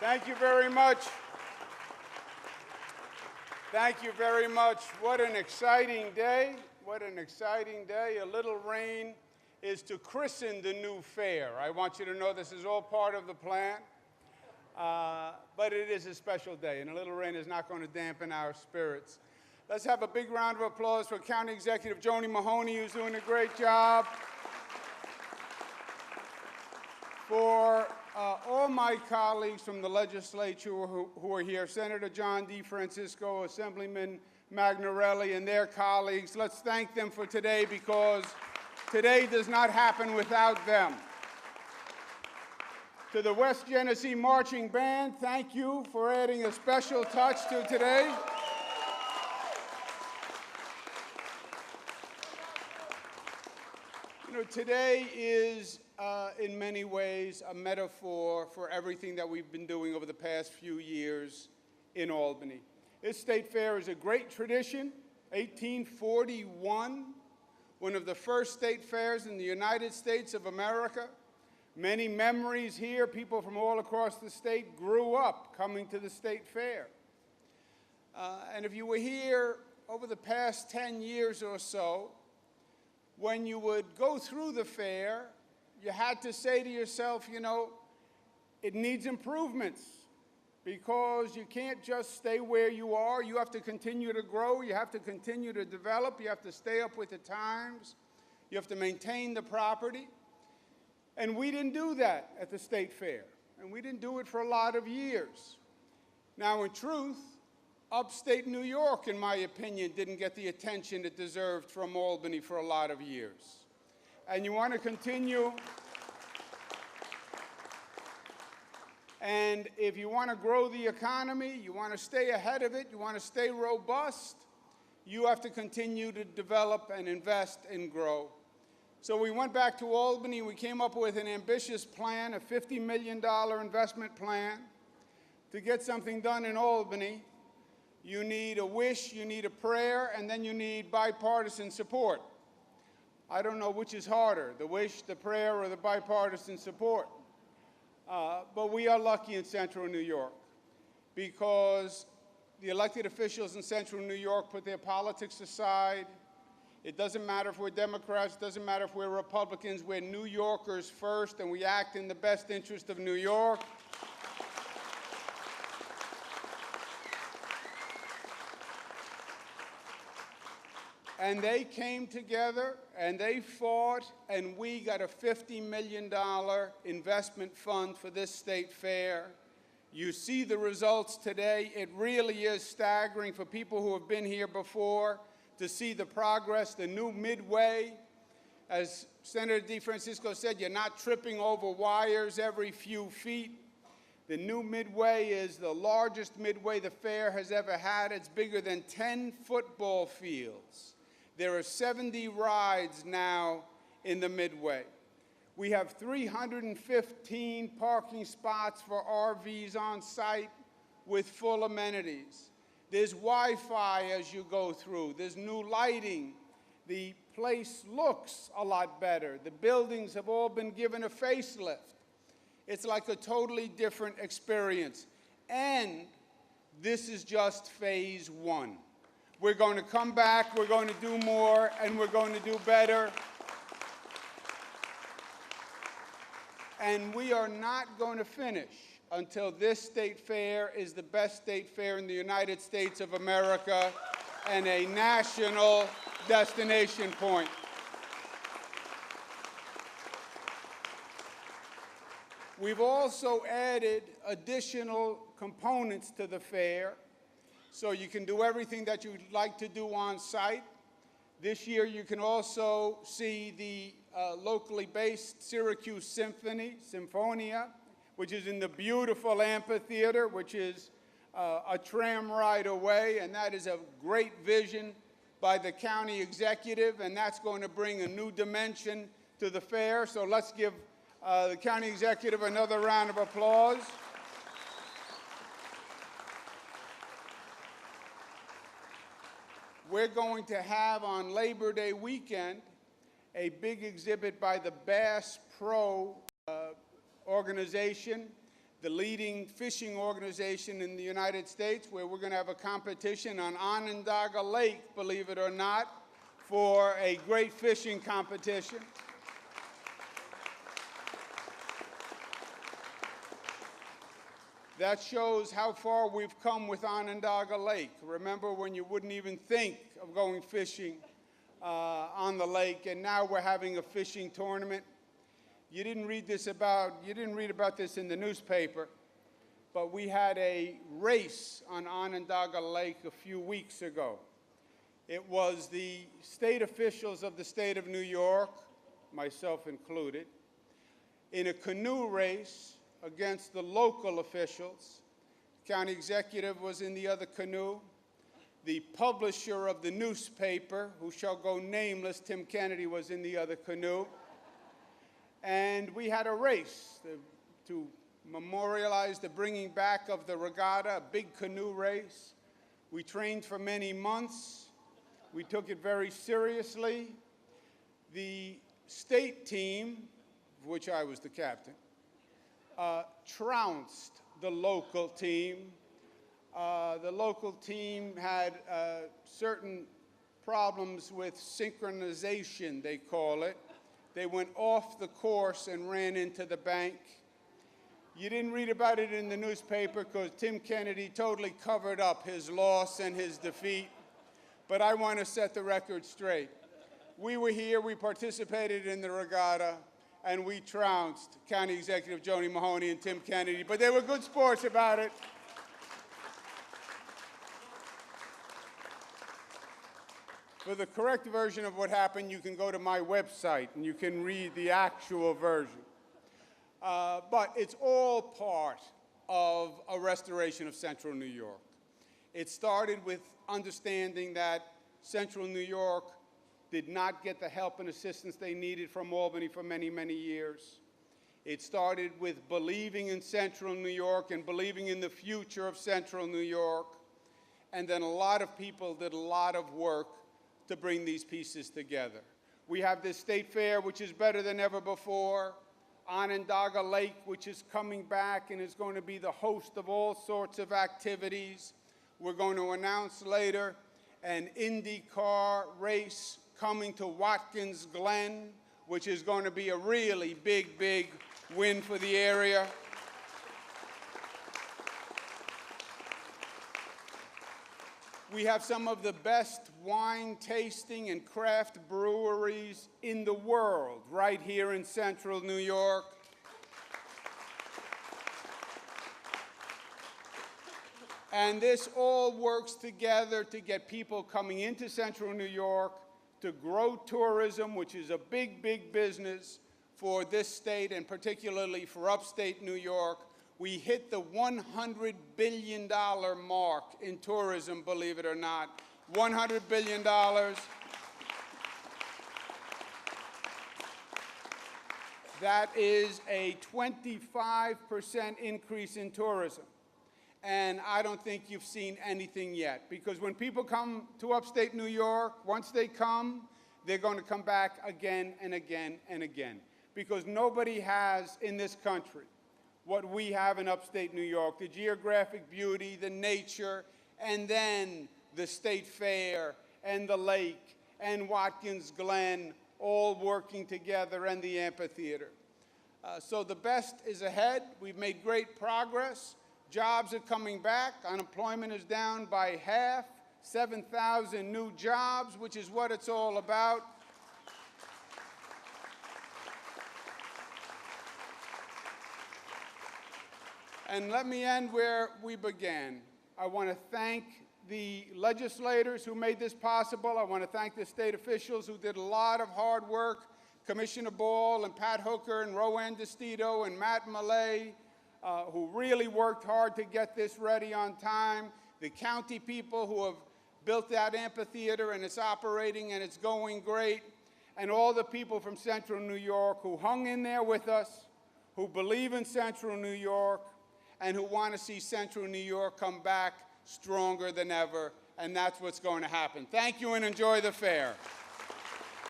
Thank you very much. Thank you very much. What an exciting day. What an exciting day. A little rain is to christen the new fair. I want you to know this is all part of the plan. But it is a special day, and a little rain is not going to dampen our spirits. Let's have a big round of applause for County Executive Joni Mahoney, who's doing a great job. For all my colleagues from the legislature who are here, Senator John DeFrancisco, Assemblyman Magnarelli, and their colleagues, let's thank them for today, because today does not happen without them. To the West Genesee Marching Band, thank you for adding a special touch to today. You know, today is, in many ways, a metaphor for everything that we've been doing over the past few years in Albany. This state fair is a great tradition. 1841, one of the first state fairs in the United States of America. Many memories here. People from all across the state grew up coming to the state fair. And if you were here over the past 10 years or so, when you would go through the fair, you had to say to yourself, you know, it needs improvements, because you can't just stay where you are. You have to continue to grow. You have to continue to develop. You have to stay up with the times. You have to maintain the property. And we didn't do that at the state fair, and we didn't do it for a lot of years. Now, in truth, upstate New York, in my opinion, didn't get the attention it deserved from Albany for a lot of years. And you want to continue, and if you want to grow the economy, you want to stay ahead of it, you want to stay robust, you have to continue to develop and invest and grow. So we went back to Albany. We came up with an ambitious plan, a $50 million investment plan. To get something done in Albany, you need a wish, you need a prayer, and then you need bipartisan support. I don't know which is harder, the wish, the prayer, or the bipartisan support. But we are lucky in Central New York, because the elected officials in Central New York put their politics aside. It doesn't matter if we're Democrats, it doesn't matter if we're Republicans, we're New Yorkers first, and we act in the best interest of New York. And they came together, and they fought, and we got a $50 million investment fund for this state fair. You see the results today. It really is staggering for people who have been here before to see the progress, the new midway. As Senator DeFrancisco said, you're not tripping over wires every few feet. The new midway is the largest midway the fair has ever had. It's bigger than 10 football fields. There are 70 rides now in the midway. We have 315 parking spots for RVs on site with full amenities. There's Wi-Fi as you go through. There's new lighting. The place looks a lot better. The buildings have all been given a facelift. It's like a totally different experience. And this is just phase one. We're going to come back, we're going to do more, and we're going to do better. And we are not going to finish until this state fair is the best state fair in the United States of America and a national destination point. We've also added additional components to the fair, so you can do everything that you'd like to do on site. This year you can also see the locally based Syracuse Symphonia, which is in the beautiful amphitheater, which is a tram ride away, and that is a great vision by the county executive, and that's going to bring a new dimension to the fair. So let's give the county executive another round of applause. We're going to have on Labor Day weekend a big exhibit by the Bass Pro organization the leading fishing organization in the United States, where we're going to have a competition on Onondaga Lake, believe it or not, for a great fishing competition. That shows how far we've come with Onondaga Lake. Remember when you wouldn't even think of going fishing on the lake, and now we're having a fishing tournament. You didn't read about this in the newspaper, but we had a race on Onondaga Lake a few weeks ago. It was the state officials of the state of New York, myself included, in a canoe race against the local officials. The county executive was in the other canoe. The publisher of the newspaper, who shall go nameless, Tim Kennedy, was in the other canoe. And we had a race to memorialize the bringing back of the regatta, a big canoe race. We trained for many months. We took it very seriously. The state team, of which I was the captain, trounced the local team. The local team had certain problems with synchronization, they call it. They went off the course and ran into the bank. You didn't read about it in the newspaper because Tim Kennedy totally covered up his loss and his defeat. But I want to set the record straight. We were here, we participated in the regatta, and we trounced County Executive Joni Mahoney and Tim Kennedy, but they were good sports about it. For the correct version of what happened, you can go to my website and you can read the actual version. But it's all part of a restoration of Central New York. It started with understanding that Central New York did not get the help and assistance they needed from Albany for many, many years. It started with believing in Central New York and believing in the future of Central New York. And then a lot of people did a lot of work to bring these pieces together. We have this state fair, which is better than ever before. Onondaga Lake, which is coming back and is going to be the host of all sorts of activities. We're going to announce later an IndyCar race coming to Watkins Glen, which is going to be a really big, big win for the area. We have some of the best wine tasting and craft breweries in the world right here in Central New York. And this all works together to get people coming into Central New York, to grow tourism, which is a big, big business for this state and particularly for upstate New York. We hit the $100 billion mark in tourism, believe it or not. $100 billion. That is a 25% increase in tourism. And I don't think you've seen anything yet. Because when people come to upstate New York, once they come, they're going to come back again and again and again. Because nobody has in this country what we have in upstate New York, the geographic beauty, the nature, and then the state fair, and the lake, and Watkins Glen, all working together, and the amphitheater. So the best is ahead. We've made great progress. Jobs are coming back. Unemployment is down by half. 7,000 new jobs, which is what it's all about. And let me end where we began. I want to thank the legislators who made this possible. I want to thank the state officials who did a lot of hard work, Commissioner Ball and Pat Hooker and Rowan DeStito and Matt Millay, who really worked hard to get this ready on time. The county people who have built that amphitheater and it's operating and it's going great. And all the people from Central New York who hung in there with us, who believe in Central New York, and who want to see Central New York come back stronger than ever, and that's what's going to happen. Thank you and enjoy the fair.